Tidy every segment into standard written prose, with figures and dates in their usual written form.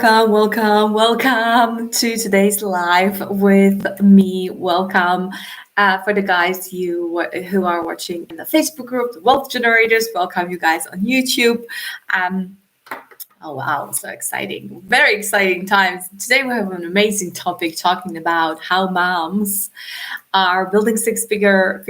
Welcome to today's live with me. Welcome for the guys who are watching in the Facebook group, the Wealth Generators. Welcome you guys on YouTube. Um, oh wow, so exciting! Very exciting times. Today we have an amazing topic talking about how moms are building six-figure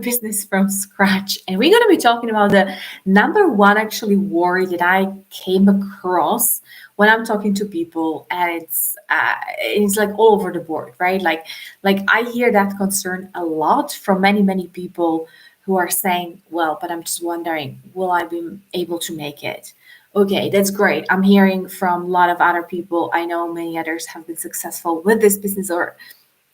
business from scratch. And we're going to be talking about the number one actually worry that I came across when I'm talking to people, and it's like all over the board, right? Like I hear that concern a lot from many people who are saying, well, but I'm just wondering, will I be able to make it? Okay, that's great. I'm hearing from a lot of other people. I know many others have been successful with this business or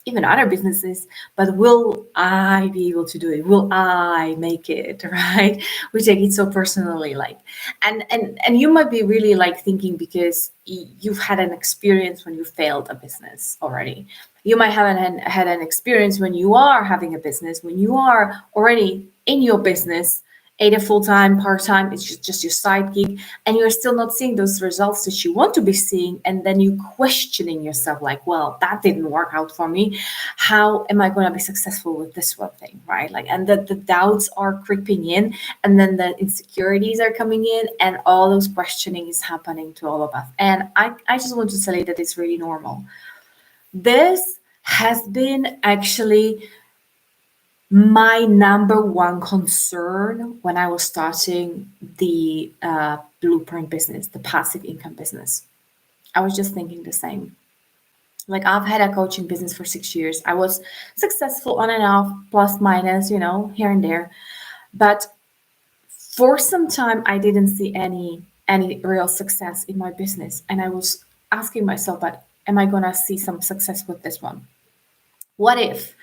even other businesses, but will I be able to do it? Will I make it? Right? We take it so personally, like, and you might be really like thinking because you've had an experience when you failed a business already. You might have had an experience when you are having a business, when you are already in your business, either full-time, part-time, it's just your side gig, and you're still not seeing those results that you want to be seeing, and then you questioning yourself like, well, that didn't work out for me. How am I going to be successful with this one thing, right? Like, and the doubts are creeping in, and then the insecurities are coming in, and all those questioning is happening to all of us. And I just want to say that it's really normal. This has been actually my number one concern when I was starting the blueprint business, the passive income business. I was just thinking the same. Like, I've had a coaching business for 6 years. I was successful on and off, plus minus, here and there. But for some time, I didn't see any real success in my business, and I was asking myself, but am I gonna see some success with this one? What if?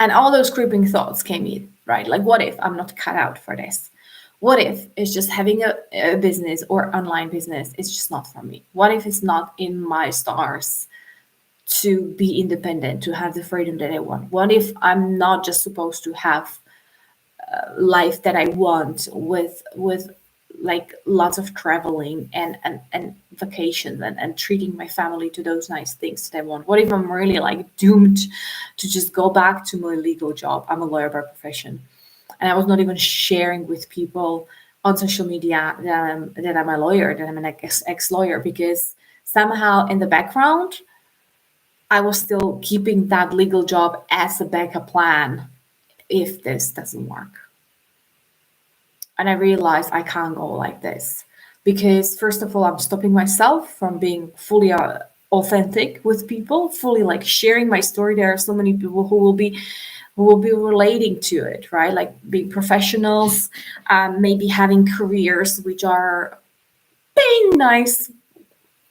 And all those creeping thoughts came in, right? Like, what if I'm not cut out for this? What if it's just having a business or online business? It's just not for me. What if it's not in my stars to be independent, to have the freedom that I want? What if I'm not just supposed to have life that I want with like lots of traveling and vacations and treating my family to those nice things that I want? What if I'm really like doomed to just go back to my legal job? I'm a lawyer by profession, and I was not even sharing with people on social media that I'm a lawyer, that I'm an ex-lawyer, because somehow in the background I was still keeping that legal job as a backup plan if this doesn't work. And I realized I can't go like this, because first of all, I'm stopping myself from being fully authentic with people, fully like sharing my story. There are so many people who will be relating to it, right? Like being professionals, maybe having careers which are paying nice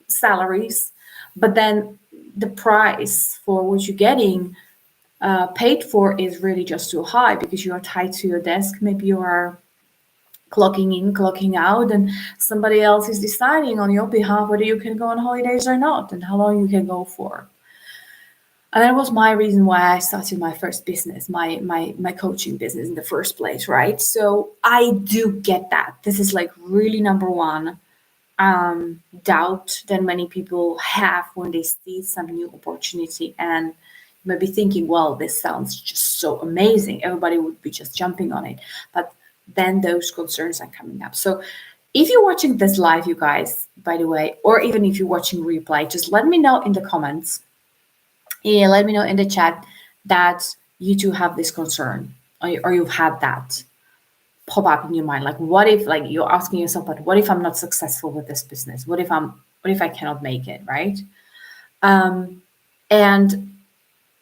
salaries, but then the price for what you're getting paid for is really just too high because you are tied to your desk. Maybe you are clocking in, clocking out, and somebody else is deciding on your behalf whether you can go on holidays or not and how long you can go for. And that was my reason why I started my first business, my coaching business in the first place, right? So I do get that. This is like really number one doubt that many people have when they see some new opportunity, and you may be thinking, well, this sounds just so amazing. Everybody would be just jumping on it. But then those concerns are coming up. So if you're watching this live, you guys, by the way, or even if you're watching replay, just let me know in the comments. Yeah, let me know in the chat that you too have this concern, or you've had that pop up in your mind. Like, what if, like, you're asking yourself, but what if I'm not successful with this business? What if I cannot make it, right? And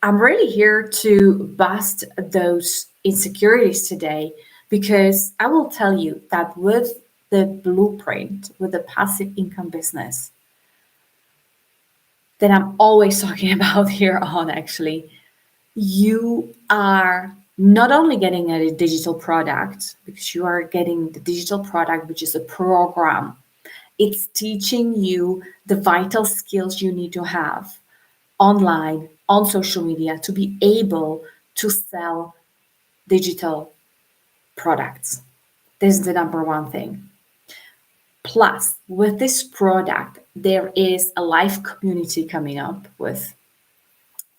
I'm really here to bust those insecurities today, because I will tell you that with the blueprint, with the passive income business that I'm always talking about here on, actually, you are not only getting a digital product, because you are getting the digital product, which is a program. It's teaching you the vital skills you need to have online, on social media, to be able to sell digital products. This is the number one thing. Plus, with this product, there is a live community coming up with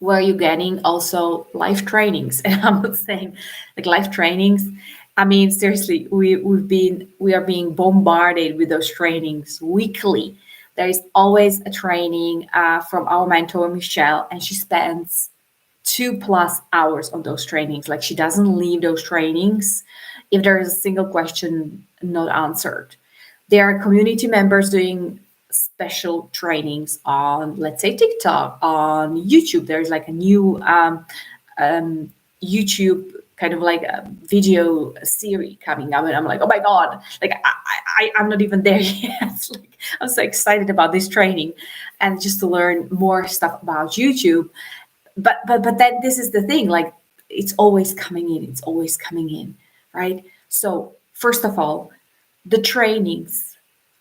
where you're getting also live trainings. And I'm not saying like live trainings. I mean, seriously, we are being bombarded with those trainings weekly. There is always a training from our mentor Michelle, and she spends 2+ hours on those trainings. Like she doesn't leave those trainings if there is a single question not answered. There are community members doing special trainings on, let's say, TikTok, on YouTube. There's like a new YouTube kind of like a video series coming up, and I'm like, oh my god, like I'm not even there yet. Like I'm so excited about this training, and just to learn more stuff about YouTube. But then this is the thing, like it's always coming in, it's always coming in, right? So first of all, the trainings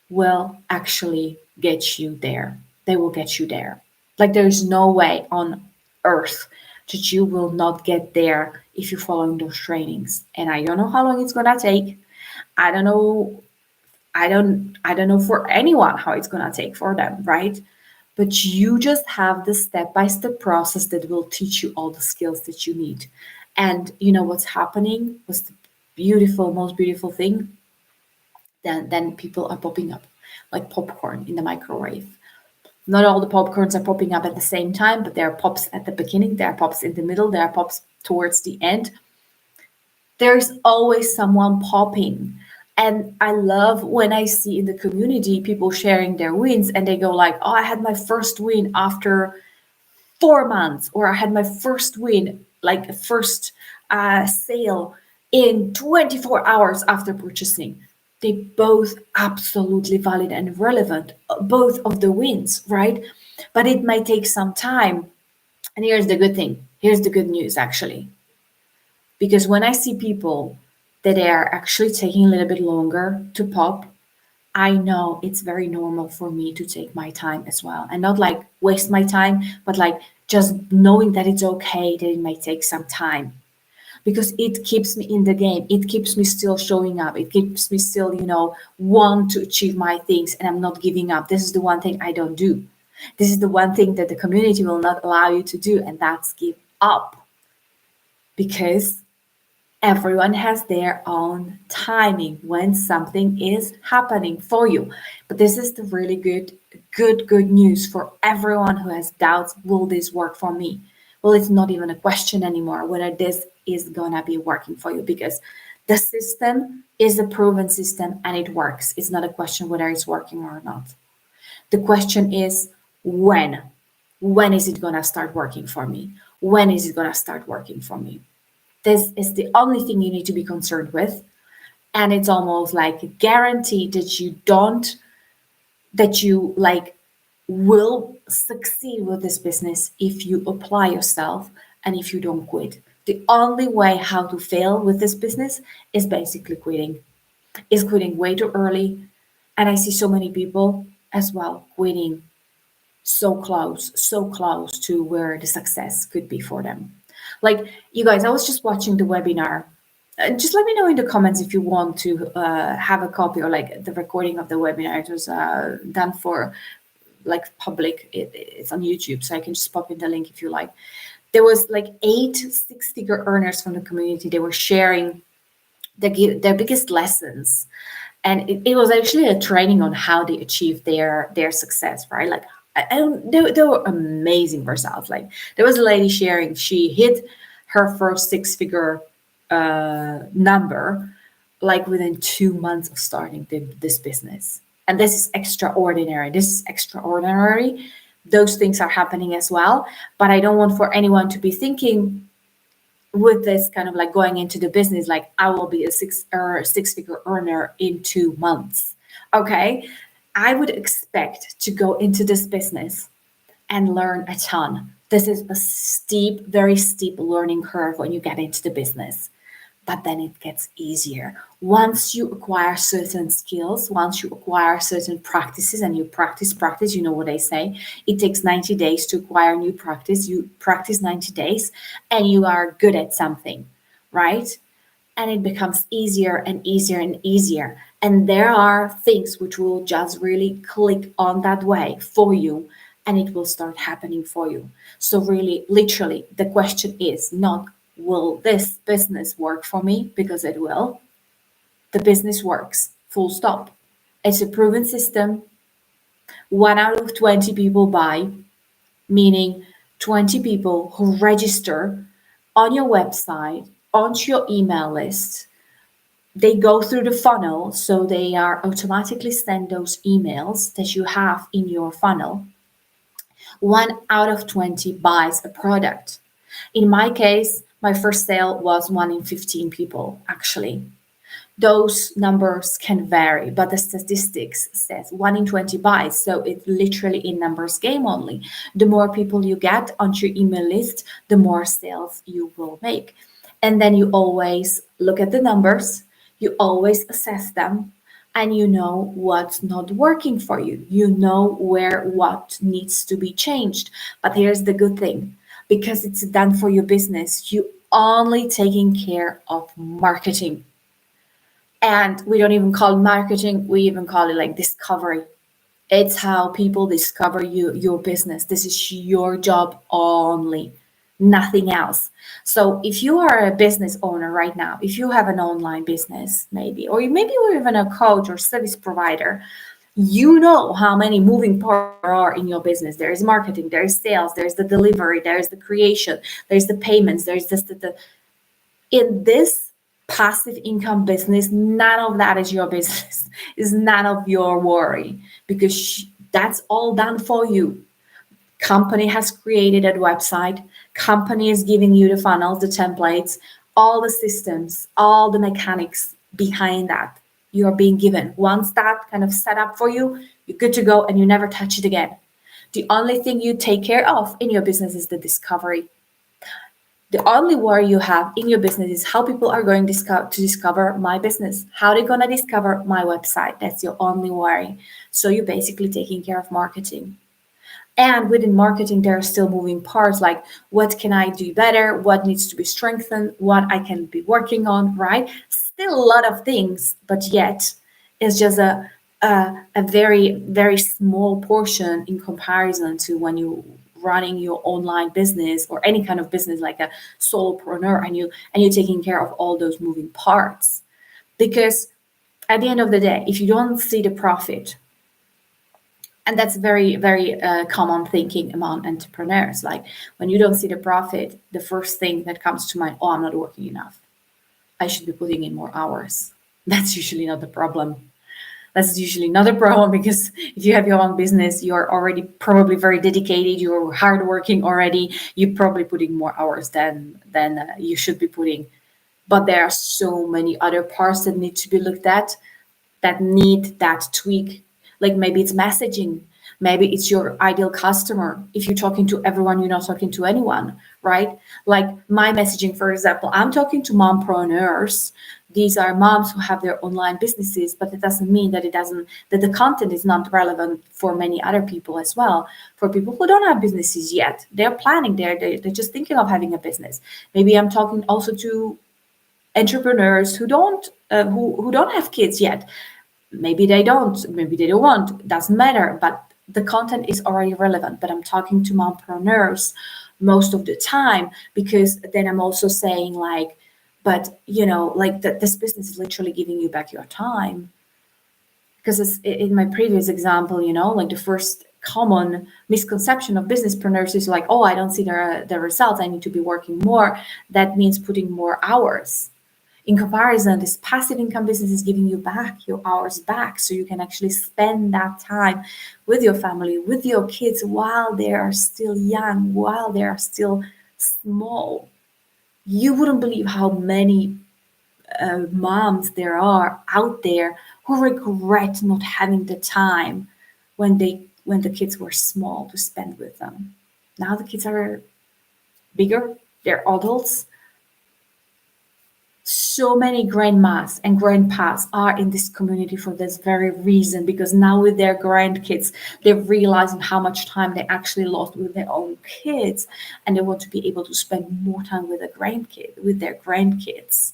will actually get you there. They will get you there. Like there is no way on earth that you will not get there if you're following those trainings. And I don't know how long it's gonna take. I don't know. I don't know for anyone how it's gonna take for them, right? But you just have the step-by-step process that will teach you all the skills that you need. And you know what's happening was the most beautiful thing. Then people are popping up like popcorn in the microwave. Not all the popcorns are popping up at the same time, but there are pops at the beginning, there are pops in the middle, there are pops towards the end. There's always someone popping. And I love when I see in the community people sharing their wins and they go like, oh, I had my first win after 4 months, or I had my first win, like first sale in 24 hours after purchasing. They both absolutely valid and relevant, both of the wins, right? But it might take some time. And here's the good thing. Here's the good news, actually. Because when I see people that they are actually taking a little bit longer to pop, I know it's very normal for me to take my time as well and not like waste my time, but like just knowing that it's okay that it might take some time because it keeps me in the game. It keeps me still showing up. It keeps me still, want to achieve my things and I'm not giving up. This is the one thing I don't do. This is the one thing that the community will not allow you to do, and that's give up. Because everyone has their own timing when something is happening for you. But this is the really good news for everyone who has doubts. Will this work for me? Well, it's not even a question anymore whether this is gonna be working for you, because the system is a proven system and it works. It's not a question whether it's working or not. The question is when. When is it gonna start working for me? When is it gonna start working for me? This is the only thing you need to be concerned with. And it's almost like guaranteed that you like will succeed with this business if you apply yourself and if you don't quit. The only way how to fail with this business is basically quitting. Is quitting way too early. And I see so many people as well quitting so close to where the success could be for them. Like, you guys, I was just watching the webinar. Just let me know in the comments if you want to have a copy or like the recording of the webinar. It was done for like public. It's on YouTube, so I can just pop in the link if you like. There was like 8 six-figure earners from the community. They were sharing their biggest lessons, and it was actually a training on how they achieved their success, right? Like they were amazing results. Like there was a lady sharing, she hit her first six-figure number like within 2 months of starting this business. And this is extraordinary. This is extraordinary. Those things are happening as well. But I don't want for anyone to be thinking with this kind of like going into the business, like I will be a six-figure earner in 2 months. Okay. I would expect to go into this business and learn a ton. This is a very steep learning curve when you get into the business, but then it gets easier. Once you acquire certain skills, once you acquire certain practices and you practice, you know what they say, it takes 90 days to acquire new practice. You practice 90 days and you are good at something, right? and it becomes easier and easier and easier. And there are things which will just really click on that way for you, and it will start happening for you. So, really, literally, the question is not, will this business work for me? Because it will. The business works, full stop. It's a proven system. 1 out of 20 people buy, meaning 20 people who register on your website, onto your email list. They go through the funnel, so they are automatically sent those emails that you have in your funnel. 1 out of 20 buys a product. In my case, my first sale was 1 in 15 people, actually. Those numbers can vary, but the statistics says 1 in 20 buys. So it's literally in numbers game only. The more people you get onto your email list, the more sales you will make. And then you always look at the numbers, you always assess them, and you know what's not working for you. You know where what needs to be changed. But here's the good thing, because it's done for your business, you only taking care of marketing. And we don't even call it marketing, we even call it like discovery. It's how people discover you, your business. This is your job only, nothing else. So if you are a business owner right now, if you have an online business, maybe, or maybe you're even a coach or service provider, you know how many moving parts there are in your business. There is marketing, there is sales, there's the delivery, there's the creation, there's the payments, there's this, in this passive income business, none of that is your business. Is none of your worry, because that's all done for you. Company has created a website. Company is giving you the funnels, the templates, all the systems, all the mechanics behind that. You are being given. Once that kind of set up for you, you're good to go and you never touch it again. The only thing you take care of in your business is the discovery. The only worry you have in your business is how people are going to discover my business. How they're going to discover my website. That's your only worry. So you're basically taking care of marketing. And within marketing, there are still moving parts, like what can I do better? What needs to be strengthened? What I can be working on, right? Still a lot of things, but yet it's just a very, very small portion in comparison to when you running your online business or any kind of business like a solopreneur, and you're taking care of all those moving parts. Because at the end of the day, if you don't see the profit, and that's very, very common thinking among entrepreneurs, like when you don't see the profit, the first thing that comes to mind, oh, I'm not working enough, I should be putting in more hours. That's usually not the problem. That's usually not a problem, because if you have your own business, you're already probably very dedicated, you're hardworking already, you're probably putting more hours than you should be putting. But there are so many other parts that need to be looked at, that need that tweak. Like maybe it's messaging, maybe it's your ideal customer. If you're talking to everyone, you're not talking to anyone, right? Like my messaging, for example, I'm talking to mompreneurs. These are moms who have their online businesses, but it doesn't mean that that the content is not relevant for many other people as well. For people who don't have businesses yet, they're planning, they're just thinking of having a business. Maybe I'm talking also to entrepreneurs who don't have kids yet. Maybe they don't want, doesn't matter, but the content is already relevant. But I'm talking to mompreneurs most of the time, because then I'm also saying like, but like this business is literally giving you back your time. Because in my previous example, like the first common misconception of businesspreneurs is like, oh, I don't see the results, I need to be working more. That means putting more hours. In comparison, this passive income business is giving you back your hours back, so you can actually spend that time with your family, with your kids, while they are still young, while they are still small. You wouldn't believe how many moms there are out there who regret not having the time when the kids were small to spend with them. Now the kids are bigger, they're adults. So many grandmas and grandpas are in this community for this very reason, because now with their grandkids, they're realizing how much time they actually lost with their own kids, and they want to be able to spend more time with their grandkids.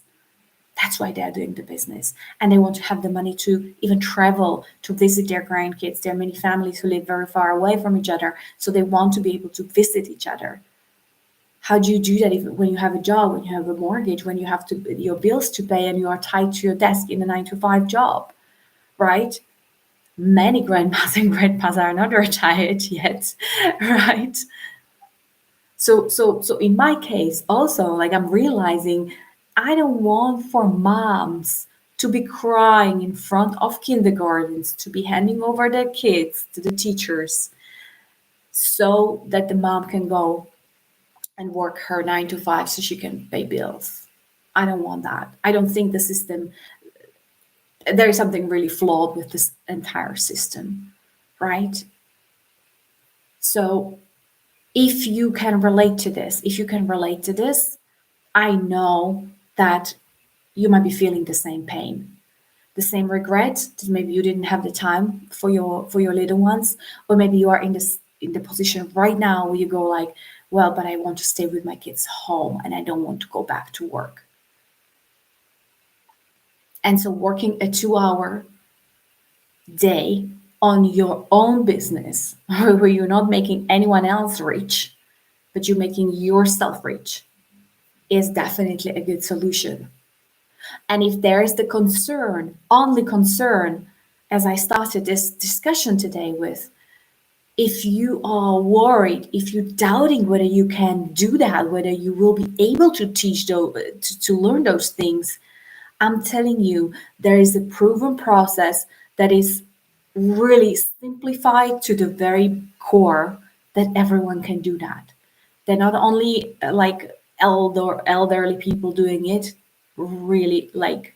That's why they're doing the business. And they want to have the money to even travel to visit their grandkids. There are many families who live very far away from each other, so they want to be able to visit each other. How do you do that when you have a job, when you have a mortgage, when you have your bills to pay and you are tied to your desk in a 9 to 5 job, right? Many grandmas and grandpas are not retired yet, right? So in my case, also, like, I'm realizing I don't want for moms to be crying in front of kindergartens, to be handing over their kids to the teachers so that the mom can go and work her 9 to 5 so she can pay bills. I don't want that. I don't think the system, there is something really flawed with this entire system, right? So if you can relate to this, I know that you might be feeling the same pain, the same regret that maybe you didn't have the time for your little ones, or maybe you are in the position right now where you go like, well, but I want to stay with my kids home and I don't want to go back to work. And so working a 2 hour day on your own business where you're not making anyone else rich, but you're making yourself rich is definitely a good solution. And if there is the concern, only concern, as I started this discussion today with, if you are worried, if you're doubting whether you can do that, whether you will be able to teach those, to learn those things, I'm telling you, there is a proven process that is really simplified to the very core that everyone can do that. They're not only like elderly people doing it, really like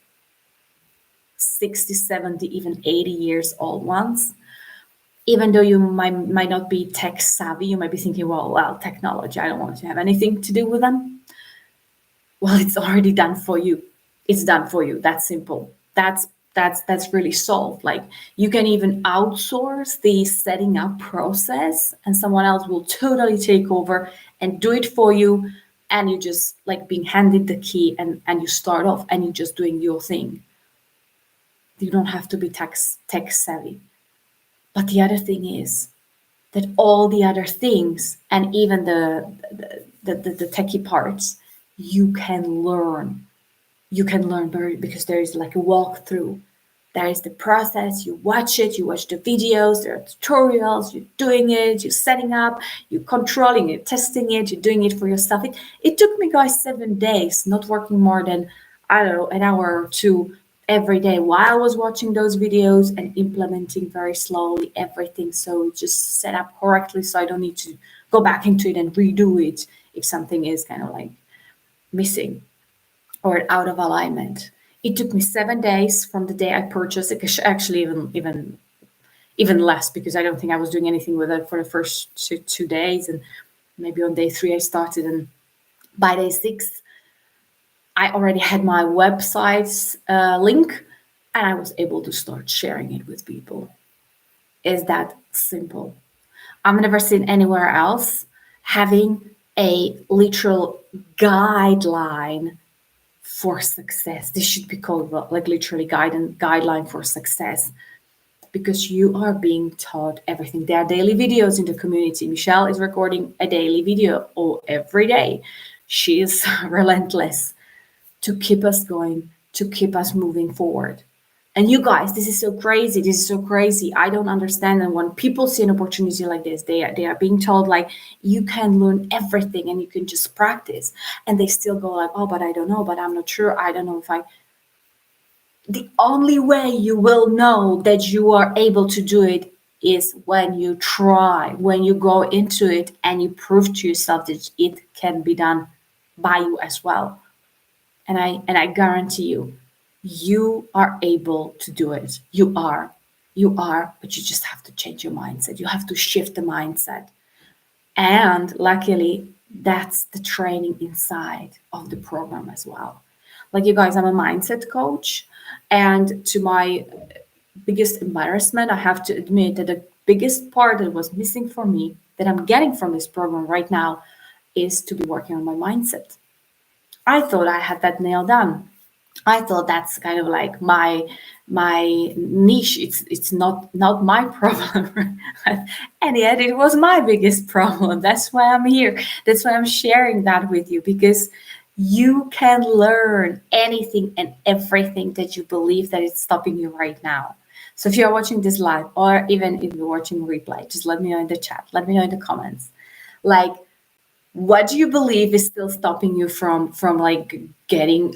60, 70, even 80 years old ones. Even though you might not be tech savvy, you might be thinking, well, technology, I don't want to have anything to do with them. Well, it's already done for you. It's done for you. That's simple. That's really solved. Like, you can even outsource the setting up process and someone else will totally take over and do it for you. And you just like being handed the key and you start off and you're just doing your thing. You don't have to be tech savvy. But the other thing is that all the other things and even the techie parts, you can learn. You can learn because there is like a walkthrough. There is the process, you watch the videos, there are tutorials, you're doing it, you're setting up, you're controlling it, testing it, you're doing it for yourself. It took me, guys, 7 days, not working more than, I don't know, an hour or two every day while I was watching those videos and implementing very slowly everything. So just set up correctly so I don't need to go back into it and redo it if something is kind of like missing or out of alignment. It took me 7 days from the day I purchased it. Actually, even less, because I don't think I was doing anything with it for the first 2 days, and maybe on day 3 I started, and by day 6 I already had my website's link, and I was able to start sharing it with people. Is that simple? I've never seen anywhere else having a literal guideline for success. This should be called like literally guideline for success, because you are being taught everything. There are daily videos in the community. Michelle is recording a daily video every day. She is relentless to keep us going, to keep us moving forward. And you guys, this is so crazy. This is so crazy. I don't understand. And when people see an opportunity like this, they are being told like, you can learn everything and you can just practice. And they still go like, oh, but I don't know, but I'm not sure. I don't know if I. The only way you will know that you are able to do it is when you try, when you go into it and you prove to yourself that it can be done by you as well. And I guarantee you, you are able to do it. You are, but you just have to change your mindset. You have to shift the mindset. And luckily, that's the training inside of the program as well. Like, you guys, I'm a mindset coach. And to my biggest embarrassment, I have to admit that the biggest part that was missing for me, that I'm getting from this program right now, is to be working on my mindset. I thought I had that nailed down. I thought that's kind of like my niche. It's not my problem. And yet it was my biggest problem. That's why I'm here. That's why I'm sharing that with you, because you can learn anything and everything that you believe that it's stopping you right now. So if you're watching this live, or even if you're watching replay, just let me know in the chat. Let me know in the comments. Like, what do you believe is still stopping you from like getting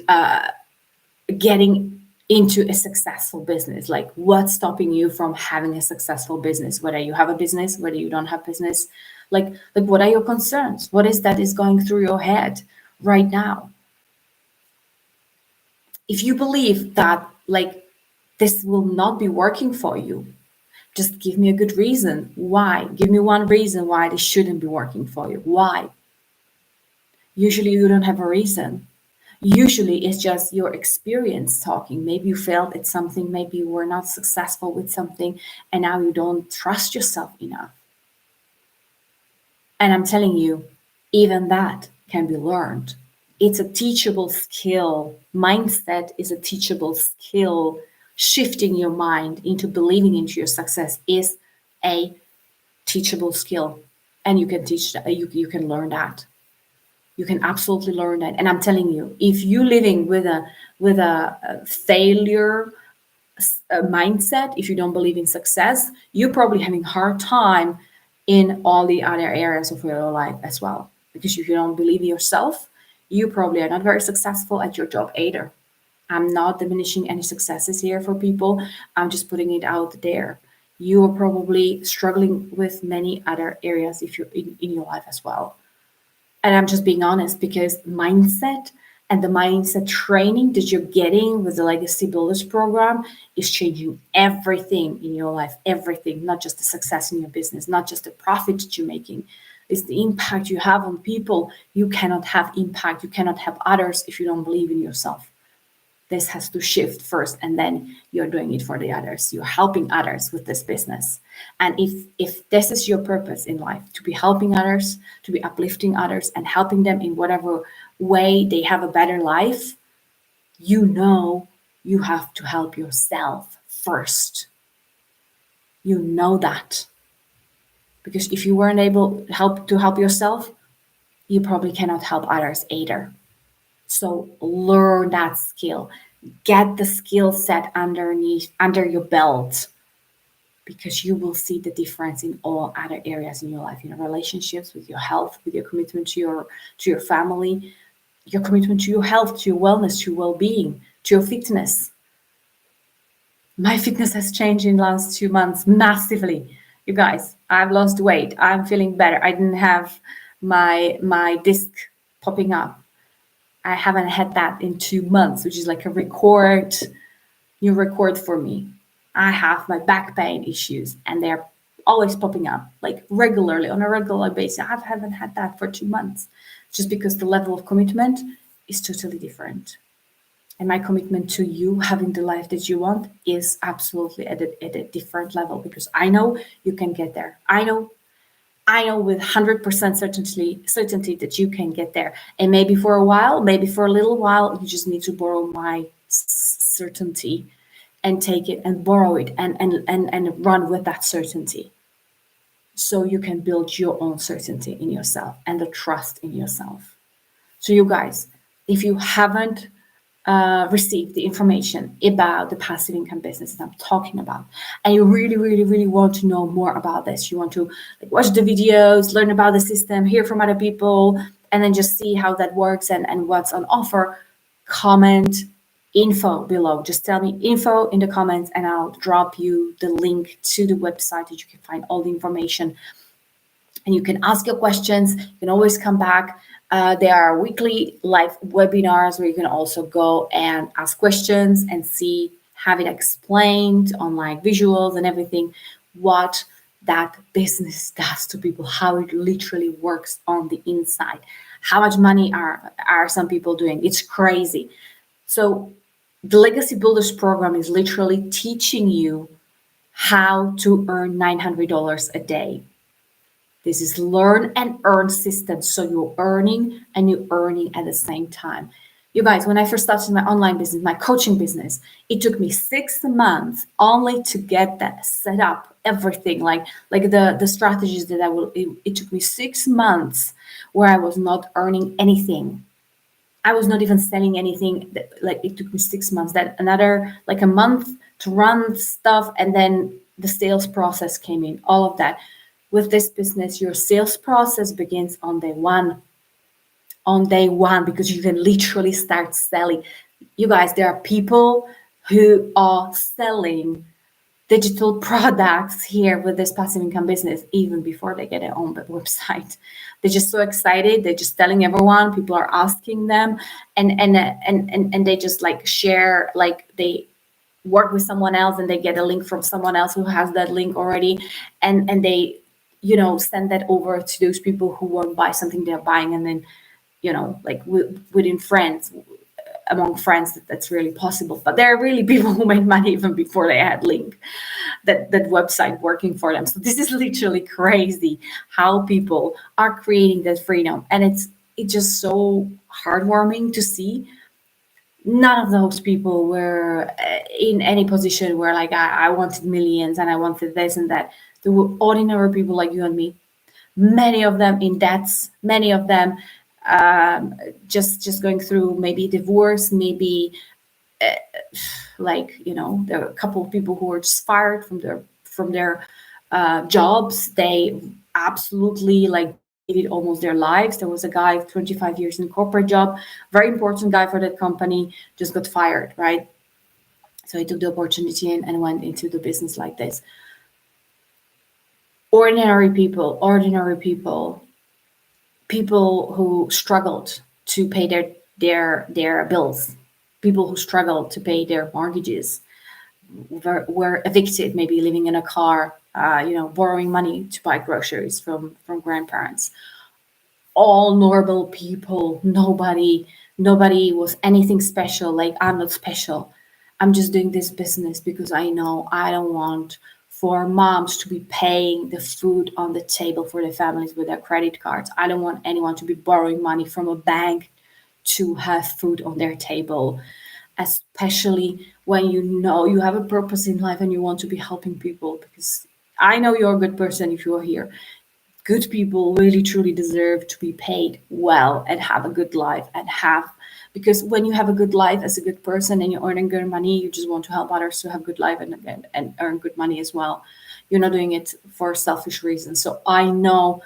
into a successful business? Like, what's stopping you from having a successful business, whether you have a business, whether you don't have business? Like what are your concerns? What is that is going through your head right now? If you believe that like this will not be working for you, just give me a good reason why. Give me one reason why this shouldn't be working for you. Why? Usually you don't have a reason. Usually it's just your experience talking. Maybe you failed at something, maybe you were not successful with something, and now you don't trust yourself enough. And I'm telling you, even that can be learned. It's a teachable skill. Mindset is a teachable skill. Shifting your mind into believing into your success is a teachable skill. And you can teach that, you can learn that. You can absolutely learn that. And I'm telling you, if you're living with a failure mindset, if you don't believe in success, you're probably having a hard time in all the other areas of your life as well. Because if you don't believe in yourself, you probably are not very successful at your job either. I'm not diminishing any successes here for people. I'm just putting it out there. You are probably struggling with many other areas if you're in your life as well. And I'm just being honest, because mindset and the mindset training that you're getting with the Legacy Builders program is changing everything in your life, everything, not just the success in your business, not just the profit that you're making. It's the impact you have on people. You cannot have impact, you cannot help others if you don't believe in yourself. This has to shift first, and then you're doing it for the others. You're helping others with this business. And if this is your purpose in life, to be helping others, to be uplifting others and helping them in whatever way they have a better life, you know you have to help yourself first. You know that. Because if you weren't able to help yourself, you probably cannot help others either. So learn that skill. Get the skill set under your belt, because you will see the difference in all other areas in your life, in your relationships, with your health, with your commitment to your family, your commitment to your health, to your wellness, to your well-being, to your fitness. My fitness has changed in the last 2 months massively. You guys, I've lost weight. I'm feeling better. I didn't have my disc popping up. I haven't had that in 2 months, which is like a new record for me. I have my back pain issues, and they're always popping up like regularly on a regular basis. I haven't had that for 2 months, just because the level of commitment is totally different. And my commitment to you having the life that you want is absolutely at a different level, because I know you can get there. I know with 100% certainty that you can get there. And maybe for a while, maybe for a little while, you just need to borrow my certainty and take it and borrow it and run with that certainty. So you can build your own certainty in yourself and the trust in yourself. So you guys, if you haven't received the information about the passive income business that I'm talking about, and you really, really, really want to know more about this, you want to like watch the videos, learn about the system, hear from other people, and then just see how that works and what's on offer, comment info below. Just tell me info in the comments, and I'll drop you the link to the website that you can find all the information. And you can ask your questions. You can always come back. There are weekly live webinars where you can also go and ask questions and have it explained on like visuals and everything, what that business does to people, how it literally works on the inside, how much money are some people doing. It's crazy. So the Legacy Builders program is literally teaching you how to earn $900 a day. This is learn and earn system. So you're earning and you're earning at the same time. You guys, when I first started my online business, my coaching business, it took me 6 months only to get that set up, everything like the strategies that I will. It took me 6 months where I was not earning anything. I was not even selling anything. Like it took me 6 months. That another like a month to run stuff, and then the sales process came in. All of that. With this business, your sales process begins on day one. On day one, because you can literally start selling. You guys, there are people who are selling digital products here with this passive income business even before they get their own website. They're just so excited. They're just telling everyone. People are asking them, and they just like share, like they work with someone else and they get a link from someone else who has that link already, and they send that over to those people who won't buy something they're buying, and then like within friends, among friends, that's really possible. But there are really people who made money even before they had link that website working for them. So this is literally crazy how people are creating that freedom, and it's just so heartwarming to see. None of those people were in any position where like I wanted millions and I wanted this and that. There were ordinary people like you and me, many of them in debts, many of them just going through maybe divorce, maybe there are a couple of people who were just fired from their jobs. They absolutely like hated almost their lives. There was a guy 25 years in corporate job, very important guy for that company, just got fired, right? So he took the opportunity and went into the business like this. Ordinary people who struggled to pay their bills, people who struggled to pay their mortgages, were evicted, maybe living in a car, borrowing money to buy groceries from grandparents. All normal people. Nobody was anything special. Like, I'm not special. I'm just doing this business because I know I don't want for moms to be paying the food on the table for their families with their credit cards. I don't want anyone to be borrowing money from a bank to have food on their table, especially when you know you have a purpose in life and you want to be helping people. Because I know you're a good person if you're here. Good people really truly deserve to be paid well and have a good life, because when you have a good life as a good person and you're earning good money, you just want to help others to have good life and earn good money as well. You're not doing it for selfish reasons. So I know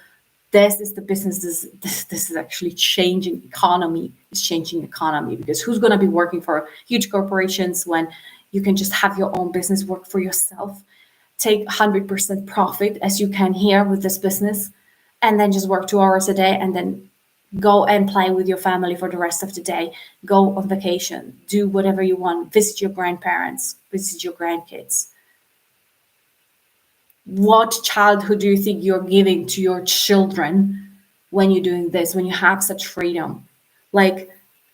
this is the business. This is actually changing economy. It's changing economy, because who's going to be working for huge corporations when you can just have your own business, work for yourself, take 100% profit as you can here with this business, and then just work 2 hours a day and then go and play with your family for the rest of the day, go on vacation, do whatever you want, visit your grandparents, visit your grandkids. What childhood do you think you're giving to your children when you're doing this, when you have such freedom? Like,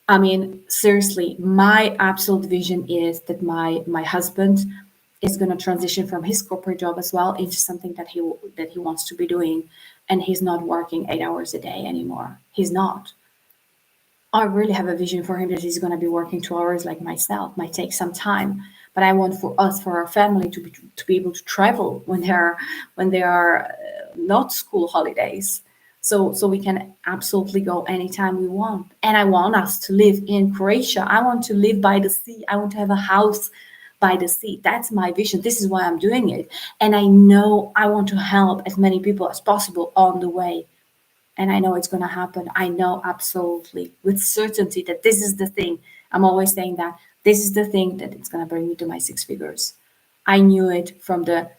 I mean, seriously, my absolute vision is that my husband is going to transition from his corporate job as well into something that he wants to be doing, and he's not working 8 hours a day anymore. He's not. I really have a vision for him that he's going to be working 2 hours like myself. Might take some time, but I want for us, for our family, to be able to travel when there are not school holidays, so we can absolutely go anytime we want. And I want us to live in Croatia. I want to live by the sea. I want to have a house by the sea. That's my vision. This is why I'm doing it. And I know I want to help as many people as possible on the way. And I know it's going to happen. I know absolutely with certainty that this is the thing. I'm always saying that this is the thing that it's going to bring me to my 6 figures. I knew it from the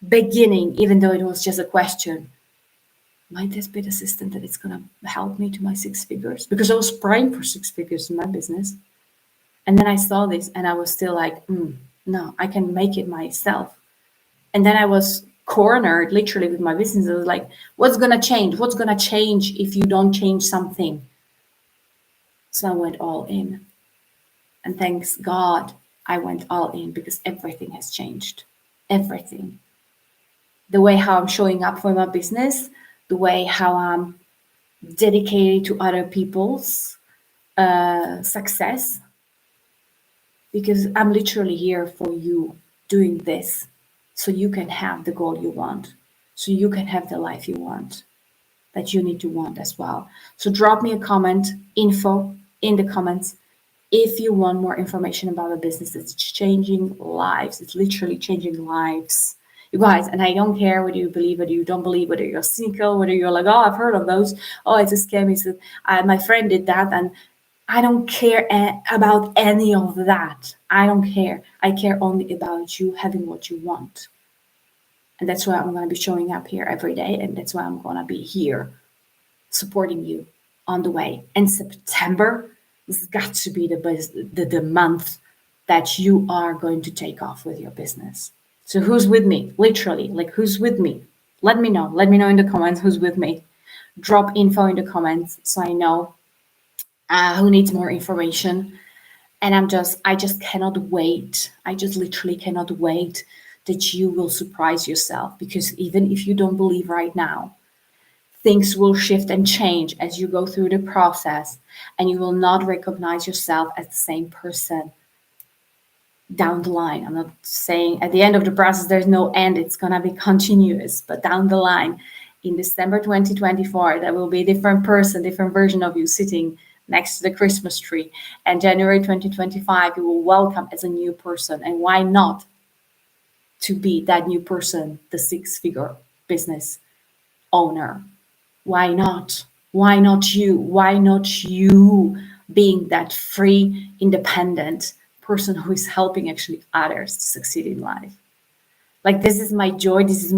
beginning, even though it was just a question. Might this be the system that it's going to help me to my 6 figures? Because I was praying for 6 figures in my business. And then I saw this and I was still like, no, I can make it myself. And then I was cornered literally with my business. I was like, what's going to change? What's going to change if you don't change something? So I went all in. And thanks God, I went all in, because everything has changed. Everything. The way how I'm showing up for my business, the way how I'm dedicated to other people's, success, because I'm literally here for you doing this so you can have the goal you want, so you can have the life you want, that you need to want as well. So drop me a comment, info in the comments, if you want more information about a business that's changing lives. It's literally changing lives, you guys. And I don't care whether you believe, whether you don't believe, whether you're cynical, whether you're like, oh, I've heard of those, oh, it's a scam, it's my friend did that, and I don't care about any of that. I don't care. I care only about you having what you want. And that's why I'm going to be showing up here every day. And that's why I'm going to be here supporting you on the way. And September has got to be the month that you are going to take off with your business. So who's with me? Literally, like, who's with me? Let me know. Let me know in the comments who's with me. Drop info in the comments so I know who needs more information. And I just cannot wait. I just literally cannot wait that you will surprise yourself, because even if you don't believe right now, things will shift and change as you go through the process, and you will not recognize yourself as the same person down the line. I'm not saying at the end of the process there's no end, it's going to be continuous, but down the line in December 2024, there will be a different person, different version of you sitting next to the Christmas tree. And January 2025, you will welcome as a new person. And why not to be that new person, the 6-figure business owner? Why not? Why not you? Why not you being that free, independent person who is helping actually others to succeed in life? Like, this is my joy, this is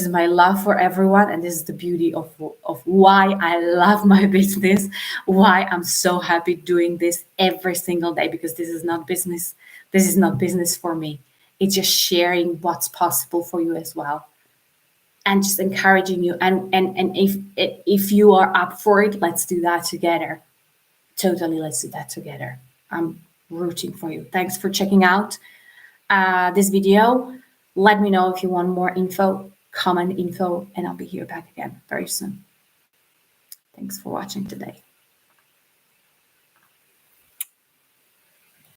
my love for everyone, and this is the beauty of why I love my business, why I'm so happy doing this every single day, because this is not business. This is not business for me. It's just sharing what's possible for you as well, and just encouraging you. And if you are up for it, let's do that together. Totally, let's do that together. I'm rooting for you. Thanks for checking out this video. Let me know if you want more info, comment info, and I'll be here back again very soon. Thanks for watching today.